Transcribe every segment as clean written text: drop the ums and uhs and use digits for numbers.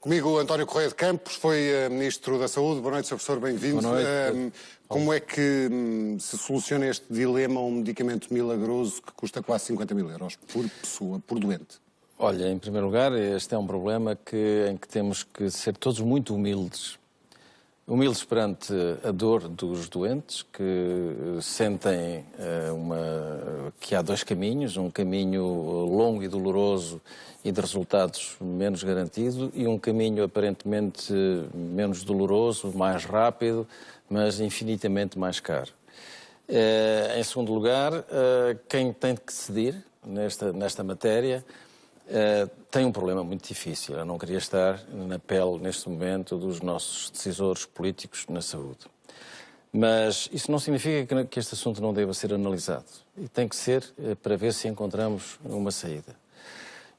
Comigo, António Correia de Campos, foi Ministro da Saúde. Boa noite, Sr. Professor, bem-vindo. Boa noite. Como é que se soluciona este dilema um medicamento milagroso que custa quase 50 mil euros por pessoa, por doente? Olha, em primeiro lugar, este é um problema em que temos que ser todos muito humildes. Humildes perante a dor dos doentes, que sentem que há dois caminhos, um caminho longo e doloroso e de resultados menos garantidos, e um caminho aparentemente menos doloroso, mais rápido, mas infinitamente mais caro. Em segundo lugar, quem tem que decidir nesta matéria tem um problema muito difícil. Eu não queria estar na pele, neste momento, dos nossos decisores políticos na saúde. Mas isso não significa que este assunto não deva ser analisado. E tem que ser para ver se encontramos uma saída.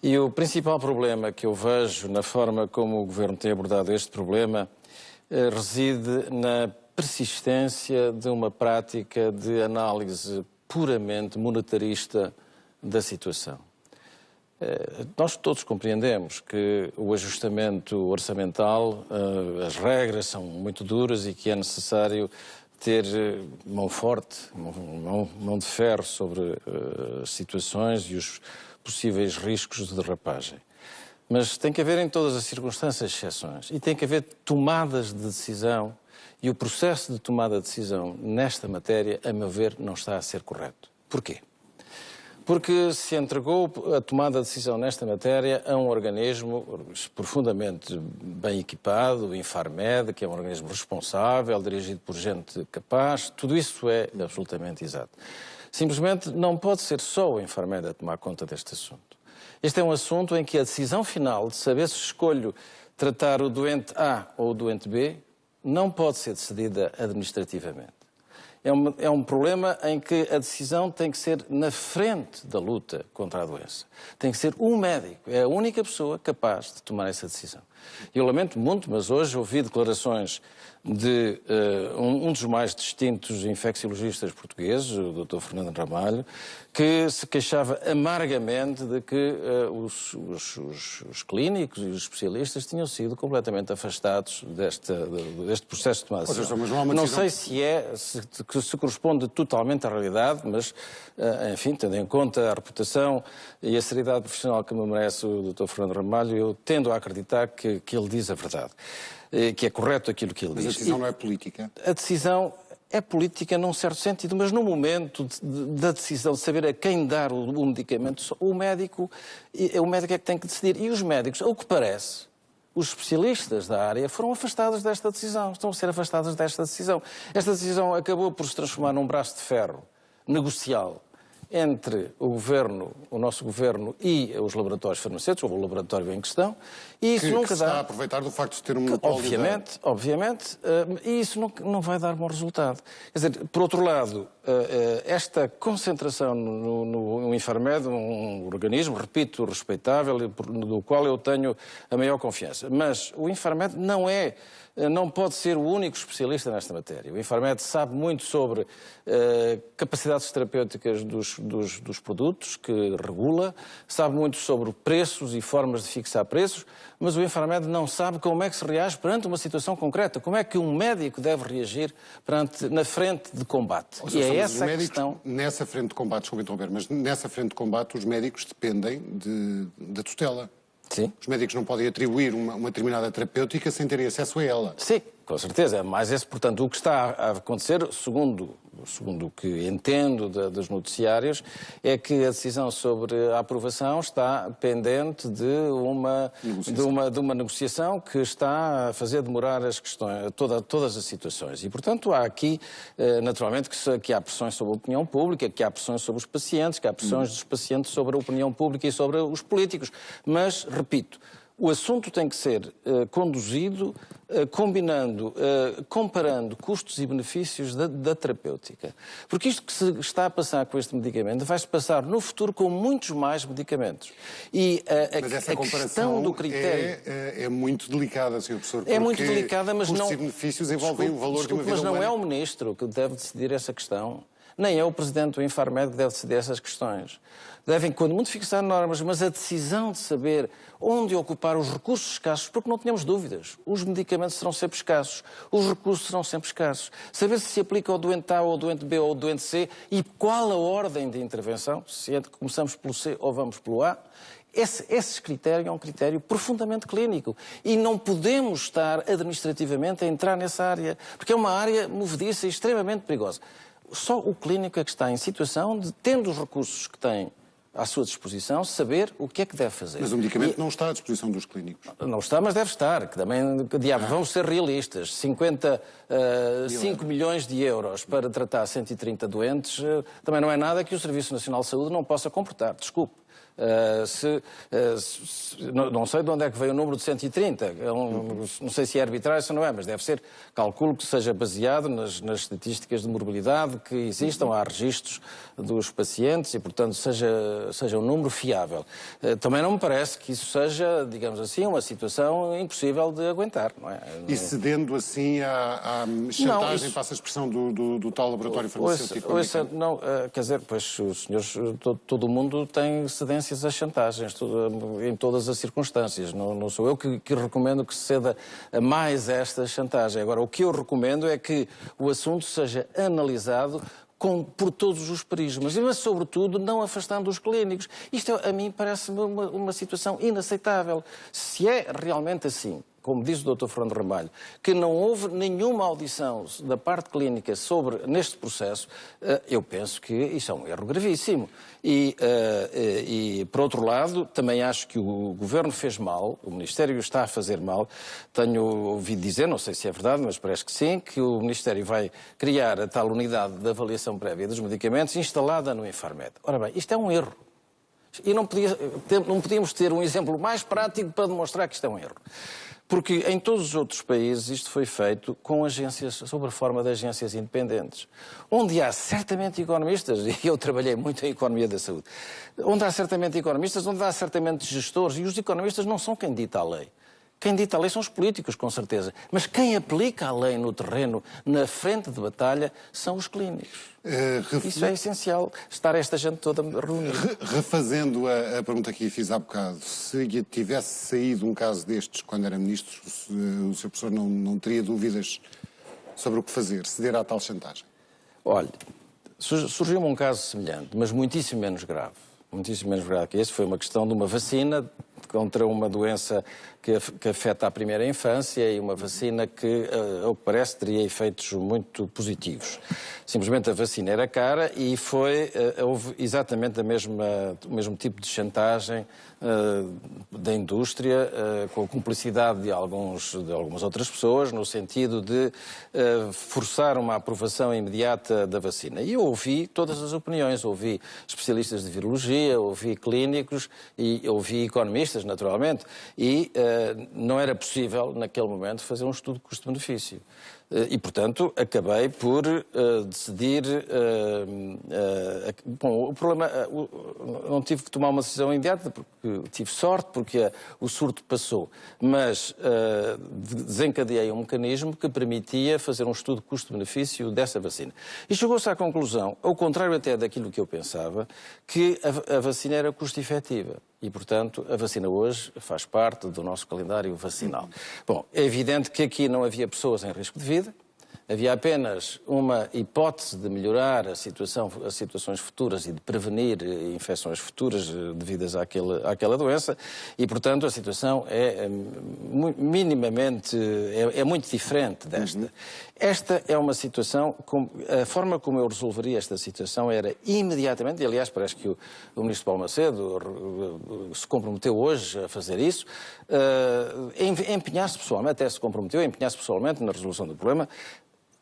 E o principal problema que eu vejo na forma como o Governo tem abordado este problema reside na persistência de uma prática de análise puramente monetarista da situação. Nós todos compreendemos que o ajustamento orçamental, as regras são muito duras e que é necessário ter mão forte, mão de ferro sobre as situações e os possíveis riscos de derrapagem. Mas tem que haver em todas as circunstâncias exceções e tem que haver tomadas de decisão, e o processo de tomada de decisão nesta matéria, a meu ver, não está a ser correto. Porquê? Porque se entregou a tomada de decisão nesta matéria a um organismo profundamente bem equipado, o Infarmed, que é um organismo responsável, dirigido por gente capaz. Tudo isso é absolutamente exato. Simplesmente não pode ser só o Infarmed a tomar conta deste assunto. Este é um assunto em que a decisão final de saber se escolho tratar o doente A ou o doente B não pode ser decidida administrativamente. É um problema em que a decisão tem que ser na frente da luta contra a doença. Tem que ser um médico, é a única pessoa capaz de tomar essa decisão. Eu lamento muito, mas hoje ouvi declarações de um dos mais distintos infecciologistas portugueses, o Dr. Fernando Ramalho, que se queixava amargamente de que os clínicos e os especialistas tinham sido completamente afastados deste processo de tomada de decisão. Não sei se corresponde totalmente à realidade, mas, enfim, tendo em conta a reputação e a seriedade profissional que me merece o Dr. Fernando Ramalho, eu tendo a acreditar que ele diz a verdade, que é correto aquilo que ele diz. Mas a decisão não é política? A decisão é política num certo sentido, mas no momento da decisão de saber a quem dar o medicamento, o médico é que tem que decidir. E os médicos, ao que parece, os especialistas da área foram afastados desta decisão, estão a ser afastados desta decisão. Esta decisão acabou por se transformar num braço de ferro negocial entre o nosso governo e os laboratórios farmacêuticos, ou o laboratório em questão, e isso nunca dá... está a aproveitar do facto de ter um monopólio... Obviamente, e isso não vai dar bom resultado. Quer dizer, por outro lado, esta concentração no Infarmed, um organismo, repito, respeitável, do qual eu tenho a maior confiança, mas o Infarmed não pode ser o único especialista nesta matéria. O Infarmed sabe muito sobre capacidades terapêuticas dos produtos que regula, sabe muito sobre preços e formas de fixar preços, mas o Infarmed não sabe como é que se reage perante uma situação concreta, como é que um médico deve reagir na frente de combate. Ou seja, e é essa a questão. Nessa frente de combate, desculpe interromper, mas nessa frente de combate os médicos dependem da tutela. Sim. Os médicos não podem atribuir uma determinada terapêutica sem terem acesso a ela. Sim, com certeza. Mas portanto, o que está a acontecer, segundo o que entendo dos noticiários, é que a decisão sobre a aprovação está pendente de uma negociação que está a fazer demorar as questões, todas as situações. E, portanto, há aqui, naturalmente, que há pressões sobre a opinião pública, que há pressões sobre os pacientes, que há pressões dos pacientes sobre a opinião pública e sobre os políticos. Mas, repito, o assunto tem que ser conduzido comparando custos e benefícios da terapêutica. Porque isto que se está a passar com este medicamento vai-se passar no futuro com muitos mais medicamentos. E mas essa a questão do critério... é muito delicada, Sr. Professor, é muito delicada, mas custos não... e benefícios envolvem o valor de uma vida mas não humana. é o Ministro que deve decidir essa questão. Nem é o presidente do Infarmed que deve decidir essas questões. Devem, quando muito, fixar normas, mas a decisão de saber onde ocupar os recursos escassos, porque não tenhamos dúvidas, os medicamentos serão sempre escassos, os recursos serão sempre escassos. Saber se aplica ao doente A, ou ao doente B, ou ao doente C, e qual a ordem de intervenção, se começamos pelo C ou vamos pelo A. Esse critério é um critério profundamente clínico e não podemos estar administrativamente a entrar nessa área, porque é uma área movediça e extremamente perigosa. Só o clínico é que está em situação de, tendo os recursos que tem à sua disposição, saber o que é que deve fazer. Mas o medicamento não está à disposição dos clínicos. Não está, mas deve estar. Que também, vamos ser realistas. 55 milhões de euros para tratar 130 doentes também não é nada que o Serviço Nacional de Saúde não possa comportar. Desculpe. Não sei de onde é que veio o número de 130, não sei se é arbitrário ou não é, mas deve ser, calculo que seja baseado nas estatísticas de morbilidade que existam, há registros dos pacientes e, portanto, seja um número fiável. Também não me parece que isso seja, digamos assim, uma situação impossível de aguentar, não é? E cedendo assim à chantagem, passa a expressão do tal laboratório farmacêutico? Não, quer dizer, pois os senhores, todo o mundo tem cedências a chantagens em todas as circunstâncias. Não sou eu que recomendo que se ceda mais a esta chantagem. Agora, o que eu recomendo é que o assunto seja analisado por todos os prismas, mas sobretudo não afastando os clínicos. Isto a mim parece-me uma situação inaceitável. Se é realmente assim, como diz o Dr. Fernando Ramalho, que não houve nenhuma audição da parte clínica neste processo, eu penso que isso é um erro gravíssimo. E, por outro lado, também acho que o Governo fez mal, o Ministério está a fazer mal. Tenho ouvido dizer, não sei se é verdade, mas parece que sim, que o Ministério vai criar a tal unidade de avaliação prévia dos medicamentos instalada no Infarmed. Ora bem, isto é um erro. E não podíamos ter um exemplo mais prático para demonstrar que isto é um erro. Porque em todos os outros países isto foi feito com agências, sob a forma de agências independentes, onde há certamente economistas, e eu trabalhei muito em economia da saúde, onde há certamente economistas, onde há certamente gestores, e os economistas não são quem dita a lei. Quem dita a lei são os políticos, com certeza. Mas quem aplica a lei no terreno, na frente de batalha, são os clínicos. Isso é essencial, estar esta gente toda reunida. Refazendo a pergunta que fiz há bocado, se tivesse saído um caso destes quando era ministro, o Sr. Professor não teria dúvidas sobre o que fazer, ceder à tal chantagem? Olha, surgiu-me um caso semelhante, mas muitíssimo menos grave. Muitíssimo menos grave que esse. Foi uma questão de uma vacina contra uma doença que afeta a primeira infância e uma vacina que, ao que parece, teria efeitos muito positivos. Simplesmente a vacina era cara e houve exatamente o mesmo tipo de chantagem da indústria, com a cumplicidade de algumas outras pessoas, no sentido de forçar uma aprovação imediata da vacina. E eu ouvi todas as opiniões, ouvi especialistas de virologia, ouvi clínicos e ouvi economistas, naturalmente, e não era possível, naquele momento, fazer um estudo de custo-benefício. E, portanto, acabei por decidir... Bom, o problema... não tive que tomar uma decisão imediata, porque tive sorte, porque o surto passou. Mas desencadeei um mecanismo que permitia fazer um estudo de custo-benefício dessa vacina. E chegou-se à conclusão, ao contrário até daquilo que eu pensava, que a vacina era custo-efetiva. E, portanto, a vacina hoje faz parte do nosso calendário vacinal. Bom, é evidente que aqui não havia pessoas em risco de vida, havia apenas uma hipótese de melhorar as situações futuras e de prevenir infecções futuras devidas àquela doença e, portanto, a situação é minimamente, é muito diferente desta. Esta é uma situação, a forma como eu resolveria esta situação era imediatamente, e aliás parece que o Ministro Paulo Macedo se comprometeu hoje a fazer isso, empenhar-se pessoalmente, até se comprometeu a empenhar-se pessoalmente na resolução do problema,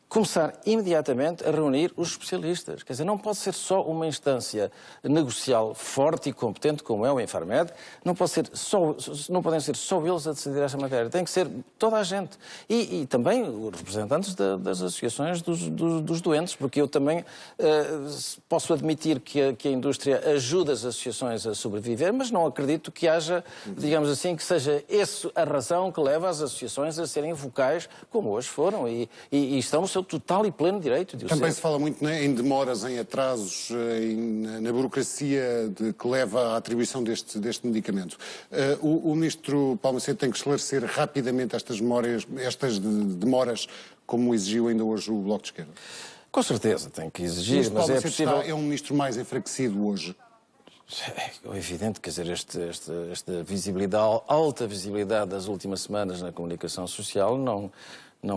começar imediatamente a reunir os especialistas. Quer dizer, não pode ser só uma instância negocial forte e competente como é o Infarmed, não podem ser só eles a decidir esta matéria, tem que ser toda a gente. E também os representantes das associações dos doentes, porque eu também posso admitir que a indústria ajuda as associações a sobreviver, mas não acredito que haja, digamos assim, que seja essa a razão que leva as associações a serem vocais como hoje foram e estão no seu seu total e pleno direito de o Também ser. se fala muito, né, em demoras, em atrasos, na burocracia que leva à atribuição deste medicamento. O ministro Paulo Macedo tem que esclarecer rapidamente estas demoras, como exigiu ainda hoje o Bloco de Esquerda. Com certeza, tem que exigir, mas é possível... É um ministro mais enfraquecido hoje? É evidente, quer dizer, esta visibilidade, alta visibilidade das últimas semanas na comunicação social não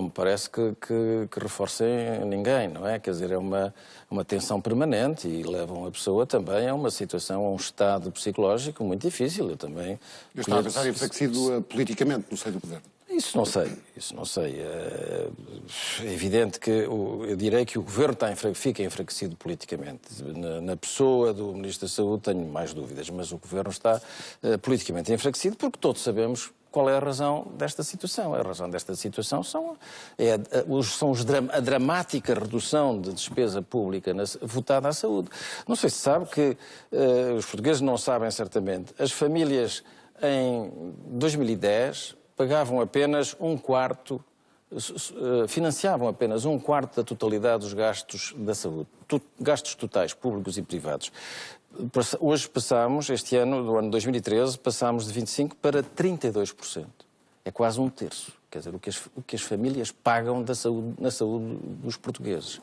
me parece que reforcem ninguém, não é? Quer dizer, é uma tensão permanente e levam a pessoa também a uma situação, a um estado psicológico muito difícil. Eu estava a pensar enfraquecido politicamente no seio do governo. Isso não sei. É evidente que eu direi que o governo fica enfraquecido politicamente. Na pessoa do Ministro da Saúde tenho mais dúvidas, mas o governo está politicamente enfraquecido porque todos sabemos qual é a razão desta situação. A razão desta situação a dramática redução de despesa pública votada à saúde. Não sei se sabe que os portugueses não sabem certamente. As famílias em 2010 pagavam apenas financiavam apenas um quarto da totalidade dos gastos da saúde, gastos totais, públicos e privados. Hoje este ano, no ano 2013, passámos de 25% para 32%. É quase um terço. Quer dizer, o que as famílias pagam na saúde dos portugueses.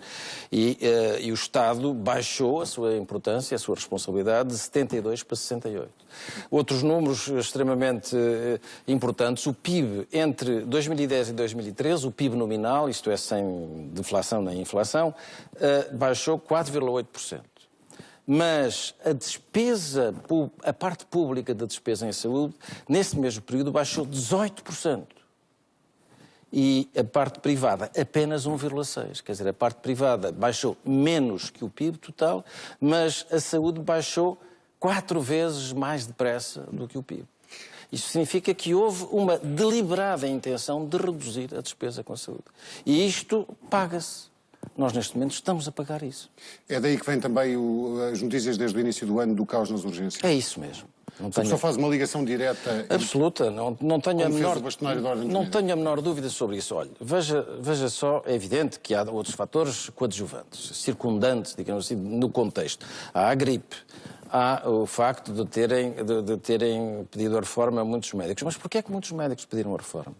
E o Estado baixou a sua importância, a sua responsabilidade, de 72% para 68%. Outros números extremamente importantes, o PIB entre 2010 e 2013, o PIB nominal, isto é, sem deflação nem inflação, baixou 4,8%. Mas a parte pública da despesa em saúde, nesse mesmo período, baixou 18%. E a parte privada apenas 1,6%. Quer dizer, a parte privada baixou menos que o PIB total, mas a saúde baixou 4 vezes mais depressa do que o PIB. Isso significa que houve uma deliberada intenção de reduzir a despesa com a saúde. E isto paga-se. Nós, neste momento, estamos a pagar isso. É daí que vem também as notícias desde o início do ano do caos nas urgências? É isso mesmo. A pessoa faz uma ligação direta... Absoluta. Não tenho a menor dúvida sobre isso. Olha, veja só, é evidente que há outros fatores coadjuvantes, circundantes, digamos assim, no contexto. Há a gripe, há o facto de terem pedido a reforma a muitos médicos. Mas porquê é que muitos médicos pediram a reforma?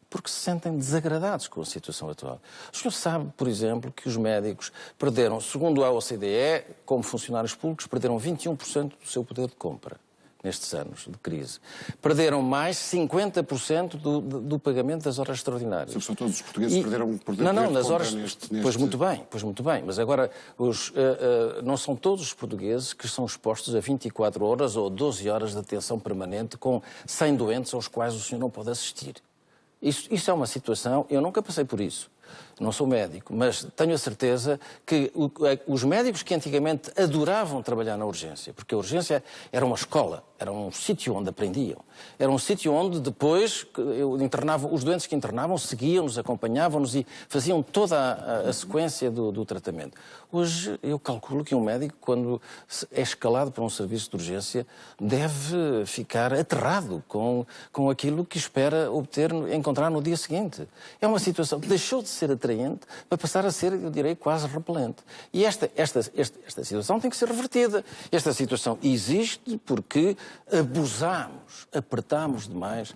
Porque se sentem desagradados com a situação atual. O senhor sabe, por exemplo, que os médicos perderam, segundo a OCDE, como funcionários públicos, perderam 21% do seu poder de compra nestes anos de crise. Perderam mais 50% do pagamento das horas extraordinárias. São todos os portugueses perderam poder não, nas horas... neste... Pois muito bem. Mas agora, não são todos os portugueses que são expostos a 24 horas ou 12 horas de atenção permanente com 100 doentes aos quais o senhor não pode assistir. Isso é uma situação, eu nunca passei por isso, não sou médico, mas tenho a certeza que os médicos que antigamente adoravam trabalhar na urgência, porque a urgência era uma escola, era um sítio onde aprendiam, era um sítio onde depois os doentes que internavam seguiam-nos, acompanhavam-nos e faziam toda a sequência do tratamento. Hoje eu calculo que um médico, quando é escalado para um serviço de urgência, deve ficar aterrado com aquilo que espera encontrar no dia seguinte. É uma situação que deixou de ser atraente para passar a ser, eu direi, quase repelente. E esta situação tem que ser revertida. Esta situação existe porque apertámos demais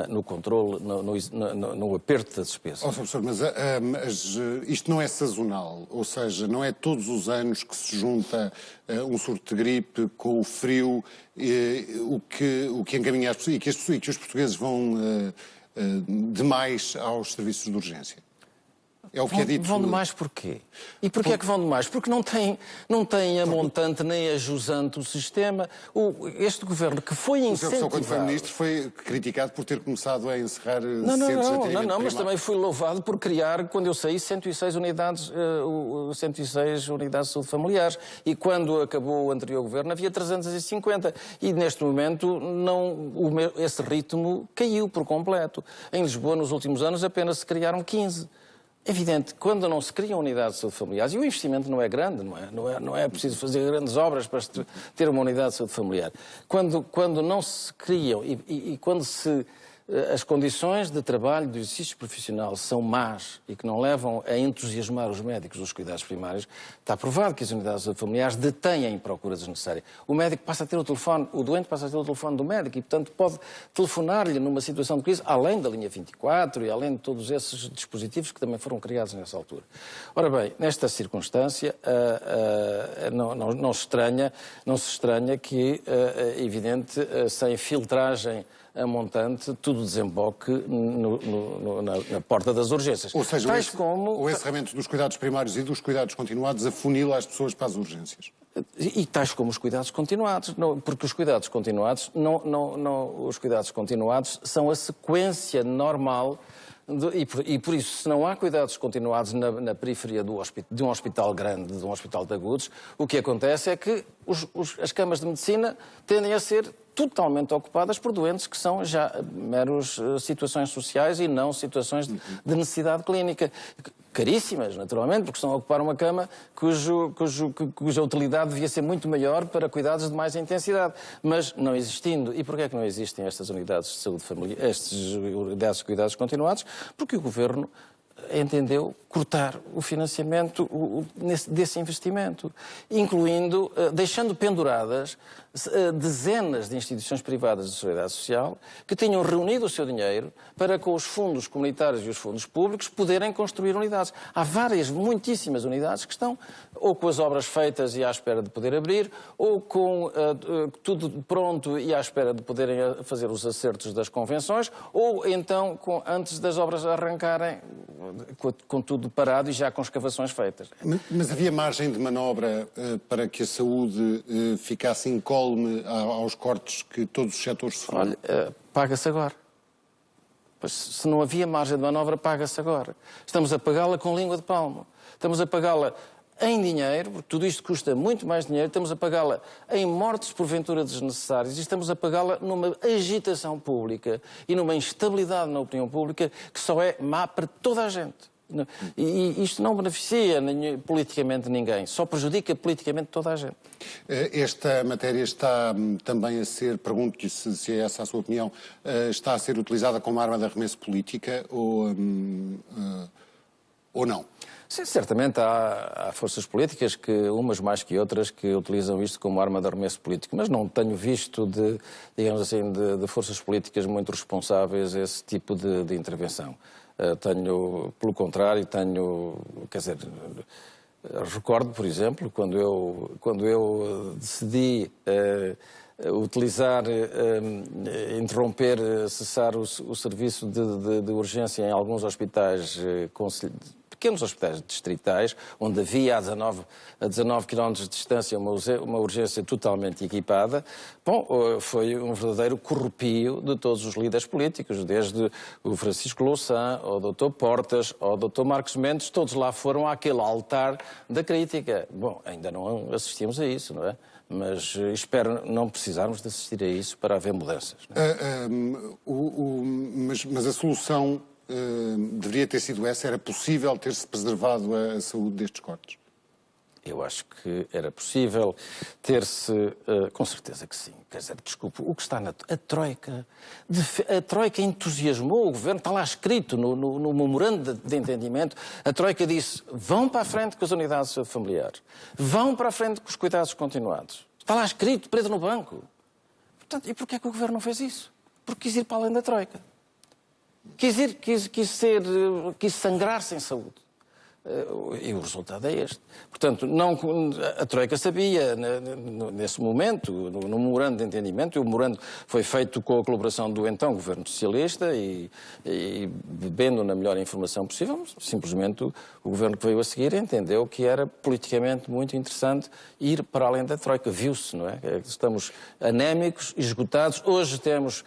no controle, no aperto da despesa. Professor, mas isto não é sazonal, ou seja, não é todos os anos que se junta um surto de gripe com o frio, o que encaminha as pessoas e que os portugueses vão demais aos serviços de urgência. É o que é dito. Vão demais porquê? E porquê é que vão demais? Porque não têm a montante nem a jusante o sistema. Este governo que foi incentivado... O quando foi ministro foi criticado por ter começado a encerrar centros de atendimento Não, mas também fui louvado por criar, quando eu saí, 106 unidades de saúde familiares. E quando acabou o anterior governo havia 350. E neste momento esse ritmo caiu por completo. Em Lisboa, nos últimos anos, apenas se criaram 15. É evidente, quando não se criam unidades de saúde familiares, e o investimento não é grande, não é preciso fazer grandes obras para ter uma unidade de saúde familiar. Quando não se criam e quando se as condições de trabalho do exercício profissional são más e que não levam a entusiasmar os médicos dos cuidados primários, está provado que as unidades familiares detêm procura desnecessária. O médico passa a ter o telefone, o doente passa a ter o telefone do médico e, portanto, pode telefonar-lhe numa situação de crise, além da linha 24 e além de todos esses dispositivos que também foram criados nessa altura. Ora bem, nesta circunstância, não se estranha que, é evidente, sem filtragem a montante, tudo desemboque na porta das urgências. Ou seja, o encerramento dos cuidados primários e dos cuidados continuados afunila as pessoas para as urgências. E tais como os cuidados continuados, porque os cuidados continuados, os cuidados continuados são a sequência normal e por isso, se não há cuidados continuados na periferia de um hospital grande, de um hospital de agudos, o que acontece é que as camas de medicina tendem a ser totalmente ocupadas por doentes que são já meros situações sociais e não situações de necessidade clínica. Caríssimas, naturalmente, porque estão a ocupar uma cama cuja utilidade devia ser muito maior para cuidados de mais intensidade. Mas não existindo. E porquê é que não existem estas unidades de saúde familiar, estas unidades de cuidados continuados? Porque o Governo entendeu cortar o financiamento desse investimento, incluindo, deixando penduradas dezenas de instituições privadas de solidariedade social que tinham reunido o seu dinheiro para, com os fundos comunitários e os fundos públicos, poderem construir unidades. Há muitíssimas unidades que estão ou com as obras feitas e à espera de poder abrir, ou com tudo pronto e à espera de poderem fazer os acertos das convenções, ou então antes das obras arrancarem, com tudo parado e já com escavações feitas. Mas havia margem de manobra para que a saúde ficasse incólume aos cortes que todos os setores sofreram? Olha, paga-se agora. Pois, se não havia margem de manobra, paga-se agora. Estamos a pagá-la com língua de palmo. Estamos a pagá-la em dinheiro, porque tudo isto custa muito mais dinheiro, estamos a pagá-la em mortes porventura desnecessárias e estamos a pagá-la numa agitação pública e numa instabilidade na opinião pública que só é má para toda a gente. E isto não beneficia politicamente ninguém, só prejudica politicamente toda a gente. Esta matéria está também a ser, pergunto-lhe se é essa a sua opinião, está a ser utilizada como arma de arremesso política ou não? Sim, certamente há forças políticas, umas mais que outras, que utilizam isto como arma de arremesso político, mas não tenho visto de forças políticas muito responsáveis esse tipo de intervenção. Pelo contrário, recordo, por exemplo, quando eu decidi interromper, cessar o serviço de urgência em alguns hospitais pequenos hospitais distritais, onde havia a 19 km de distância uma urgência totalmente equipada. Bom, foi um verdadeiro corrupio de todos os líderes políticos, desde o Francisco Louçã, ao Dr. Portas, ao Dr. Marcos Mendes, todos lá foram àquele altar da crítica. Bom, ainda não assistimos a isso, não é? Mas espero não precisarmos de assistir a isso para haver mudanças. Não é? Mas a solução deveria ter sido essa? Era possível ter-se preservado a saúde destes cortes? Eu acho que era possível ter-se... com certeza que sim. Quer dizer, desculpe, o que está a Troika... A Troika entusiasmou o Governo, está lá escrito no memorando de entendimento. A Troika disse, vão para a frente com as unidades familiares. Vão para a frente com os cuidados continuados. Está lá escrito, preto no banco. Portanto, e porquê é que o Governo não fez isso? Porque quis ir para além da Troika. Quis sangrar sem saúde. E o resultado é este. Portanto, a Troika sabia, nesse momento, no memorando de entendimento, e o memorando foi feito com a colaboração do então Governo Socialista e bebendo na melhor informação possível, simplesmente o Governo que veio a seguir entendeu que era politicamente muito interessante ir para além da Troika. Viu-se, não é? Estamos anémicos, esgotados. Hoje temos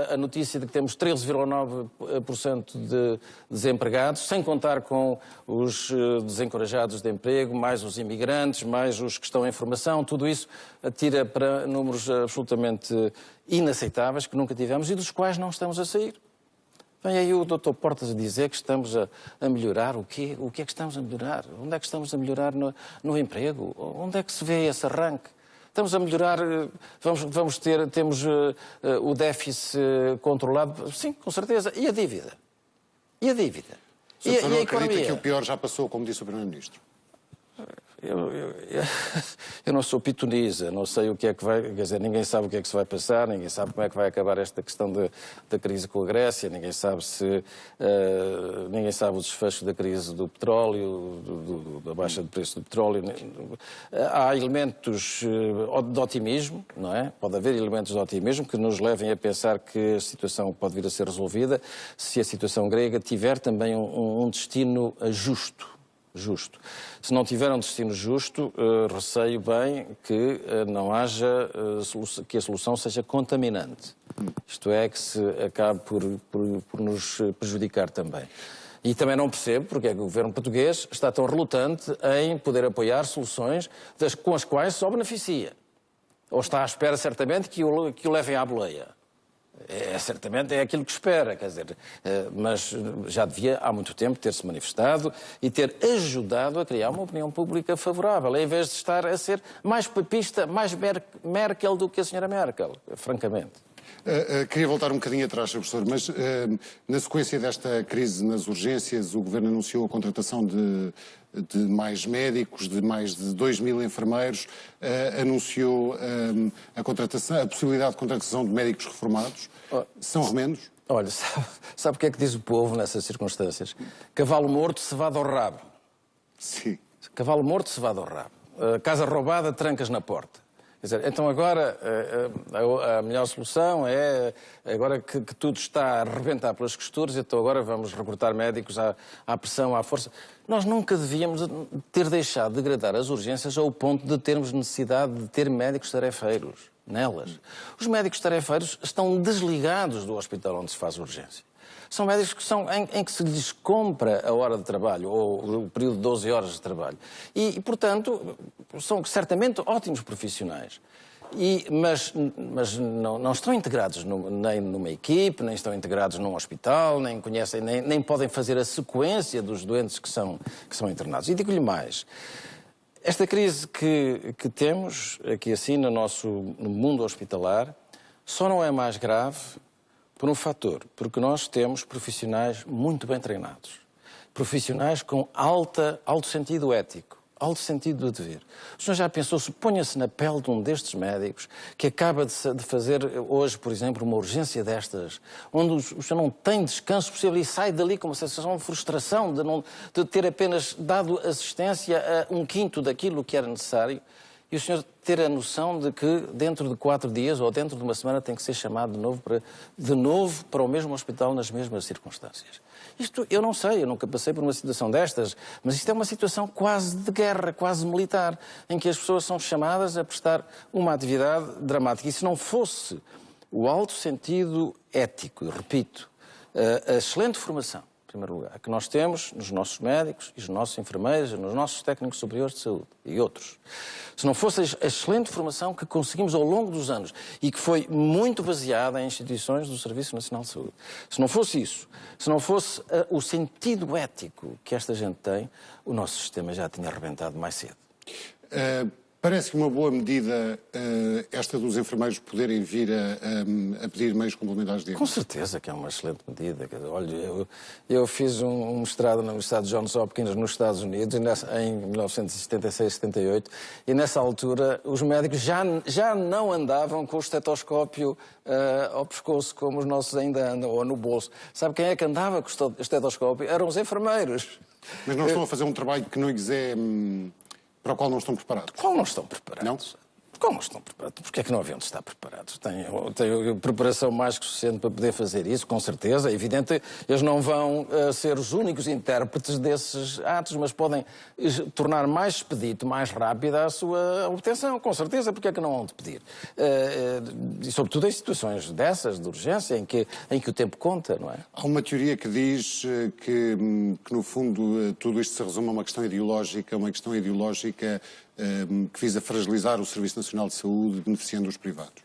a notícia de que temos 13,9% de desempregados, sem contar com os desencorajados de emprego, mais os imigrantes, mais os que estão em formação, tudo isso atira para números absolutamente inaceitáveis que nunca tivemos e dos quais não estamos a sair. Vem aí o Dr. Portas a dizer que estamos a melhorar. O quê? O que é que estamos a melhorar? Onde é que estamos a melhorar no emprego? Onde é que se vê esse arranque? Estamos a melhorar, temos o déficit controlado, sim, com certeza. E a dívida? E a dívida? O senhor não acredita economia? que o pior já passou, como disse o Primeiro-Ministro? Eu não sou pitonisa, não sei o que é que vai... Quer dizer, ninguém sabe o que é que se vai passar, ninguém sabe como é que vai acabar esta questão da crise com a Grécia, ninguém sabe o desfecho da crise do petróleo, da baixa de preço do petróleo. Há elementos de otimismo, não é? Pode haver elementos de otimismo que nos levem a pensar que a situação pode vir a ser resolvida se a situação grega tiver também um destino justo. Se não tiver um destino justo, receio bem que não haja, que a solução seja contaminante. Isto é, que se acabe por nos prejudicar também. E também não percebo porque é que o governo português está tão relutante em poder apoiar soluções com as quais só beneficia. Ou está à espera, certamente, que o levem à boleia. Certamente é aquilo que espera, quer dizer, mas já devia há muito tempo ter-se manifestado e ter ajudado a criar uma opinião pública favorável, em vez de estar a ser mais papista, mais Merkel do que a senhora Merkel, francamente. Queria voltar um bocadinho atrás, Sr. Professor, mas na sequência desta crise nas urgências, o Governo anunciou a contratação de mais médicos, de mais de 2.000 enfermeiros, anunciou a possibilidade de contratação de médicos reformados. São remendos? Olha, sabe o que é que diz o povo nessas circunstâncias? Cavalo morto, cevado ao rabo. Sim. Cavalo morto, cevado ao rabo. Casa roubada, trancas na porta. Quer dizer, então agora a melhor solução é, agora que tudo está a arrebentar pelas costuras, então agora vamos recrutar médicos à pressão, à força. Nós nunca devíamos ter deixado de degradar as urgências ao ponto de termos necessidade de ter médicos tarefeiros nelas. Os médicos tarefeiros estão desligados do hospital onde se faz urgência. São médicos que em que se lhes compra a hora de trabalho, ou o período de 12 horas de trabalho. E portanto, são certamente ótimos profissionais. Mas não estão integrados nem numa equipe, nem estão integrados num hospital, nem conhecem, nem podem fazer a sequência dos doentes que são internados. E digo-lhe mais, esta crise que temos aqui assim no mundo hospitalar só não é mais grave por um fator, porque nós temos profissionais muito bem treinados, profissionais com alto sentido ético, alto sentido do dever. O senhor já pensou, ponha-se na pele de um destes médicos que acaba de fazer hoje, por exemplo, uma urgência destas, onde o senhor não tem descanso possível e sai dali com uma sensação de frustração de ter apenas dado assistência a 1/5 daquilo que era necessário, e o senhor ter a noção de que dentro de 4 dias ou dentro de uma semana tem que ser chamado de novo para o mesmo hospital nas mesmas circunstâncias. Isto eu não sei, eu nunca passei por uma situação destas, mas isto é uma situação quase de guerra, quase militar, em que as pessoas são chamadas a prestar uma atividade dramática. E se não fosse o alto sentido ético, e repito, a excelente formação, em primeiro lugar, que nós temos nos nossos médicos e nos nossos enfermeiros, nos nossos técnicos superiores de saúde e outros. Se não fosse a excelente formação que conseguimos ao longo dos anos e que foi muito baseada em instituições do Serviço Nacional de Saúde, se não fosse isso, se não fosse o sentido ético que esta gente tem, o nosso sistema já tinha arrebentado mais cedo. Parece que uma boa medida esta dos enfermeiros poderem vir a pedir meios complementares de Com certeza que é uma excelente medida. Olha, eu fiz um mestrado na Universidade de Johns Hopkins nos Estados Unidos em 1976-78 e nessa altura os médicos já não andavam com o estetoscópio ao pescoço como os nossos ainda andam, ou no bolso. Sabe quem é que andava com o estetoscópio? Eram os enfermeiros. Mas não estão a fazer um trabalho que não lhes é... para o qual não estão preparados? Qual não estão preparados? Não? Como não estão preparados? Porquê é que não haviam de estar preparados? Têm preparação mais que suficiente para poder fazer isso, com certeza. É evidente, eles não vão ser os únicos intérpretes desses atos, mas podem tornar mais expedito, mais rápida a sua obtenção, com certeza. Porquê é que não hão de pedir? E sobretudo em situações dessas, de urgência, em que o tempo conta, não é? Há uma teoria que diz que no fundo, tudo isto se resume a uma questão ideológica que visa fragilizar o Serviço Nacional de Saúde, beneficiando os privados.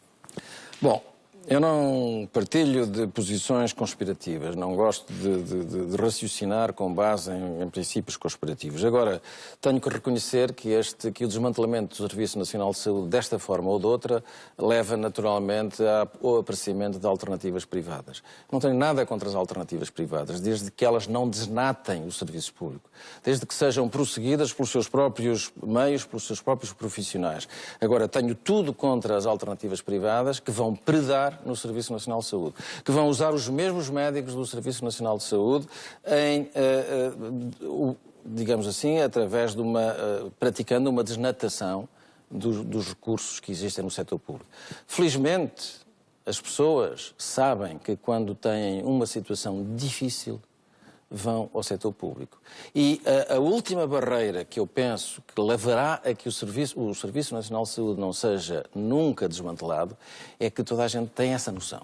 Bom, Eu não partilho de posições conspirativas, não gosto de raciocinar com base em princípios conspirativos. Agora, tenho que reconhecer que o desmantelamento do Serviço Nacional de Saúde, desta forma ou de outra, leva naturalmente ao aparecimento de alternativas privadas. Não tenho nada contra as alternativas privadas, desde que elas não desnatem o serviço público, desde que sejam prosseguidas pelos seus próprios meios, pelos seus próprios profissionais. Agora, tenho tudo contra as alternativas privadas que vão predar no Serviço Nacional de Saúde, que vão usar os mesmos médicos do Serviço Nacional de Saúde digamos assim, através de praticando uma desnatação dos recursos que existem no setor público. Felizmente, as pessoas sabem que quando têm uma situação difícil, vão ao setor público. E a última barreira que eu penso que levará a que o Serviço Nacional de Saúde não seja nunca desmantelado é que toda a gente tem essa noção.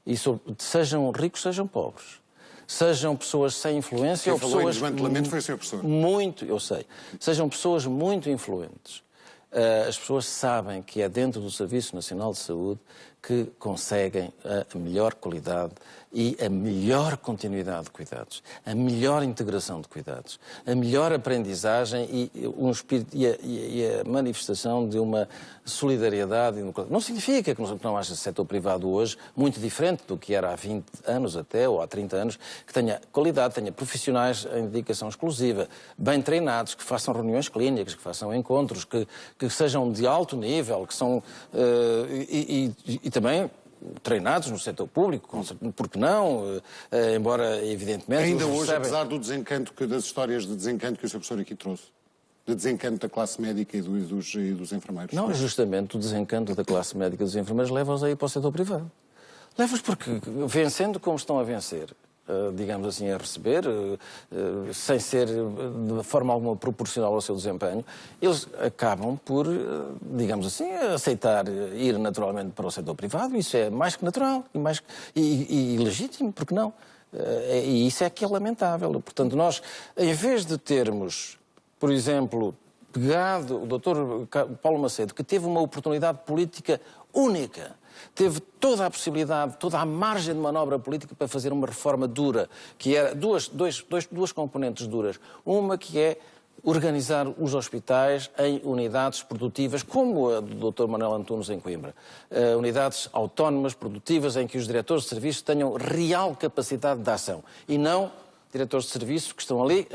E sejam ricos, sejam pobres. Sejam pessoas sem influência ou pessoas... Quem falou em desmantelamento foi o Sr. Professor. Muito, eu sei. Sejam pessoas muito influentes. As pessoas sabem que é dentro do Serviço Nacional de Saúde que conseguem a melhor qualidade e a melhor continuidade de cuidados, a melhor integração de cuidados, a melhor aprendizagem e a manifestação de uma solidariedade. Não significa que não haja setor privado hoje muito diferente do que era há 20 anos até, ou há 30 anos, que tenha qualidade, tenha profissionais em dedicação exclusiva, bem treinados, que façam reuniões clínicas, que façam encontros, que sejam de alto nível, que são... E também treinados no setor público, porque não? Embora, evidentemente... Ainda hoje, apesar do desencanto, das histórias de desencanto que o Sr. Professor aqui trouxe, de desencanto da classe médica e dos enfermeiros. Não, justamente o desencanto da classe médica e dos enfermeiros leva-os a ir para o setor privado. Leva-os porque, vencendo como estão a vencer, digamos assim, a receber, sem ser de forma alguma proporcional ao seu desempenho, eles acabam por, digamos assim, aceitar ir naturalmente para o setor privado. Isso é mais que natural e legítimo, porque não? E isso é que é lamentável. Portanto, nós, em vez de termos, por exemplo, pegado o Dr. Paulo Macedo, que teve uma oportunidade política única, teve toda a possibilidade, toda a margem de manobra política para fazer uma reforma dura, que era duas componentes duras. Uma que é organizar os hospitais em unidades produtivas, como a do Dr. Manuel Antunes em Coimbra. Unidades autónomas, produtivas, em que os diretores de serviço tenham real capacidade de ação e não diretores de serviço que estão ali,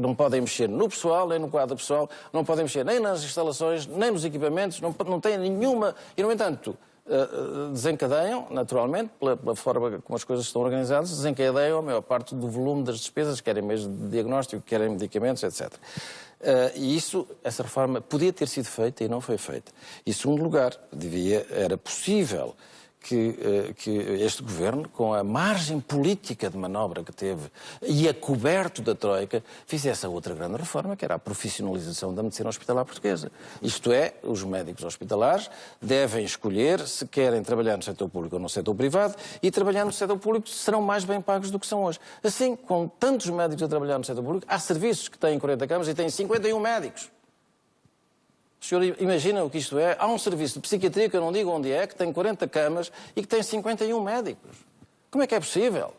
não podem mexer no pessoal, nem no quadro pessoal, não podem mexer nem nas instalações, nem nos equipamentos, não têm nenhuma... E, no entanto, desencadeiam, naturalmente, pela forma como as coisas estão organizadas, desencadeiam a maior parte do volume das despesas, querem meios de diagnóstico, querem medicamentos, etc. E essa reforma podia ter sido feita e não foi feita. E, em segundo lugar, era possível que este governo, com a margem política de manobra que teve e a coberto da Troika, fizesse a outra grande reforma, que era a profissionalização da medicina hospitalar portuguesa. Isto é, os médicos hospitalares devem escolher se querem trabalhar no setor público ou no setor privado, e trabalhando no setor público serão mais bem pagos do que são hoje. Assim, com tantos médicos a trabalhar no setor público, há serviços que têm 40 camas e têm 51 médicos. O senhor imagina o que isto é? Há um serviço de psiquiatria, que eu não digo onde é, que tem 40 camas e que tem 51 médicos. Como é que é possível?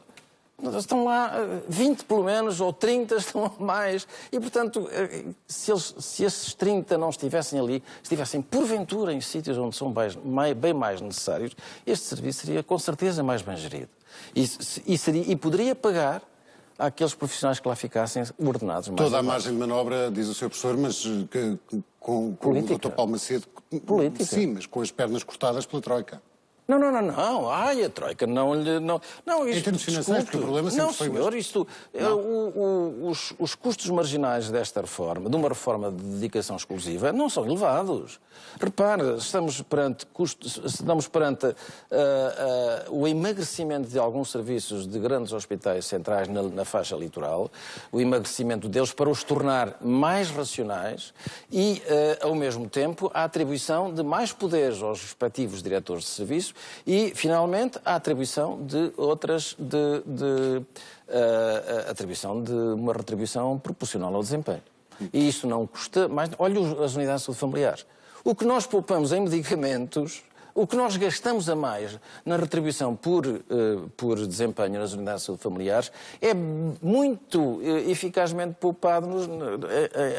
Estão lá 20 pelo menos, ou 30 estão a mais. E, portanto, se esses 30 não estivessem ali, estivessem porventura em sítios onde são bem mais necessários, este serviço seria com certeza mais bem gerido. E poderia pagar àqueles profissionais que lá ficassem ordenados mais. Toda a margem de manobra, diz o Sr. Professor, mas com o Dr. Paulo Macedo... Política. Sim, mas com as pernas cortadas pela Troika. Não. Ai, a Troika não lhe... Não, isto, em termos financeiros, porque o problema sempre foi... Não, senhor, os custos marginais desta reforma, de uma reforma de dedicação exclusiva, não são elevados. Repare, estamos perante o emagrecimento de alguns serviços de grandes hospitais centrais na faixa litoral, o emagrecimento deles para os tornar mais racionais e, ao mesmo tempo, a atribuição de mais poderes aos respectivos diretores de serviço e, finalmente, a atribuição de atribuição de uma retribuição proporcional ao desempenho. E isso não custa mais... Olha as unidades de saúde familiares. O que nós poupamos em medicamentos, O que nós gastamos a mais na retribuição por desempenho nas unidades de saúde familiares é muito eficazmente poupado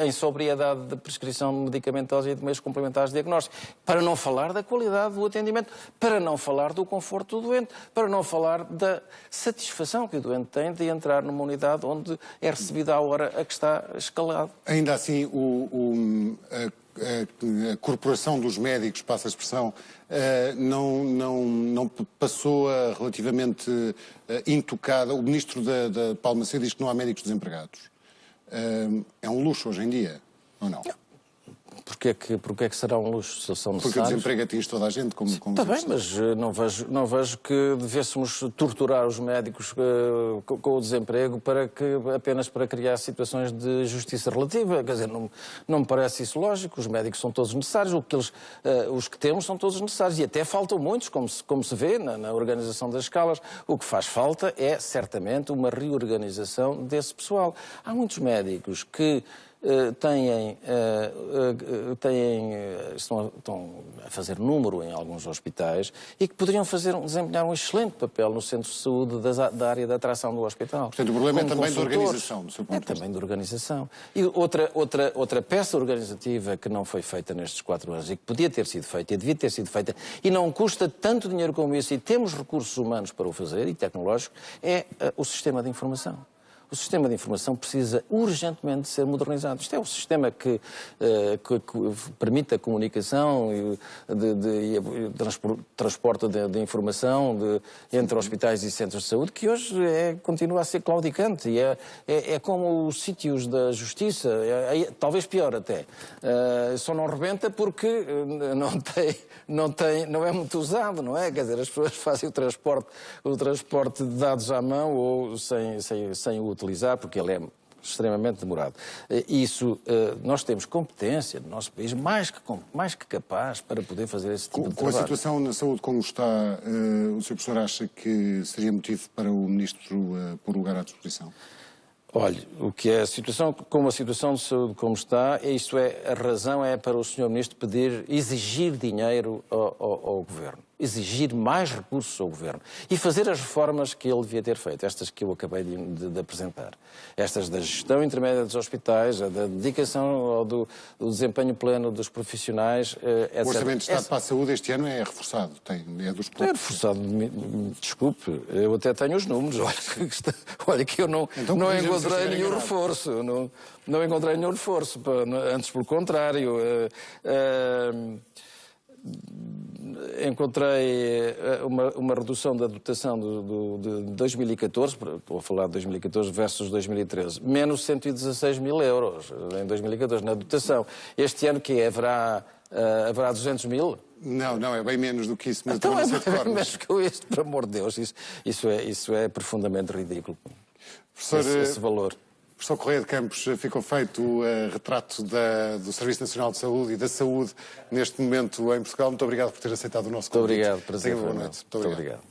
em sobriedade de prescrição medicamentosa e de meios complementares de diagnóstico. Para não falar da qualidade do atendimento, para não falar do conforto do doente, para não falar da satisfação que o doente tem de entrar numa unidade onde é recebida à hora a que está escalado. Ainda assim, a corporação dos médicos, passa a expressão, não passou relativamente intocada. O ministro da Palmacê diz que não há médicos desempregados. É um luxo hoje em dia, ou não? Porquê é que será um luxo se são necessários? Porque o desemprego atinge toda a gente, como Está bem, mas não vejo que devêssemos torturar os médicos com o desemprego apenas para criar situações de justiça relativa. Quer dizer, não me parece isso lógico. Os médicos são todos necessários, os que temos são todos necessários. E até faltam muitos, como se vê na organização das escalas. O que faz falta é, certamente, uma reorganização desse pessoal. Há muitos médicos que estão a fazer número em alguns hospitais e que poderiam desempenhar um excelente papel no centro de saúde da área da atração do hospital. Portanto, o problema é também da organização, do seu ponto de vista. É também da organização. E outra peça organizativa que não foi feita nestes 4 anos e que podia ter sido feita e devia ter sido feita e não custa tanto dinheiro como isso e temos recursos humanos para o fazer e tecnológicos, é o sistema de informação. O sistema de informação precisa urgentemente ser modernizado. Isto é o sistema que permite a comunicação e transporte de informação entre hospitais e centros de saúde, que hoje continua a ser claudicante. E é como os sítios da justiça, talvez pior até. Só não rebenta porque não é muito usado, não é? Quer dizer, as pessoas fazem o transporte de dados à mão ou sem o utilizar, porque ele é extremamente demorado. Nós temos competência no nosso país, mais que capaz, para poder fazer esse tipo de trabalho. Com a situação na saúde como está, o Sr. Professor acha que seria motivo para o Ministro pôr lugar à disposição? Olha, como a situação de saúde como está, a razão é para o Sr. Ministro exigir dinheiro ao Governo. Exigir mais recursos ao Governo e fazer as reformas que ele devia ter feito, estas que eu acabei de apresentar. Estas da gestão intermédia dos hospitais, a da dedicação do desempenho pleno dos profissionais, etc. O Orçamento de Estado para a Saúde este ano é reforçado, é dos poucos. É reforçado, desculpe, eu até tenho os números, olha que eu não encontrei nenhum reforço, não encontrei nenhum reforço, antes pelo contrário. Encontrei uma redução da dotação de 2014, estou a falar de 2014 versus 2013, menos 116 mil euros em 2014 na dotação. Este ano haverá 200 mil? Não, é bem menos do que isso, mas então também não sei de cor. Menos que isto, por amor de Deus, isso é profundamente ridículo, esse valor. Professor Correia de Campos, ficou feito o retrato do Serviço Nacional de Saúde e da saúde neste momento em Portugal. Muito obrigado por ter aceitado o nosso convite. Muito obrigado, prazer. Boa noite. Muito obrigado.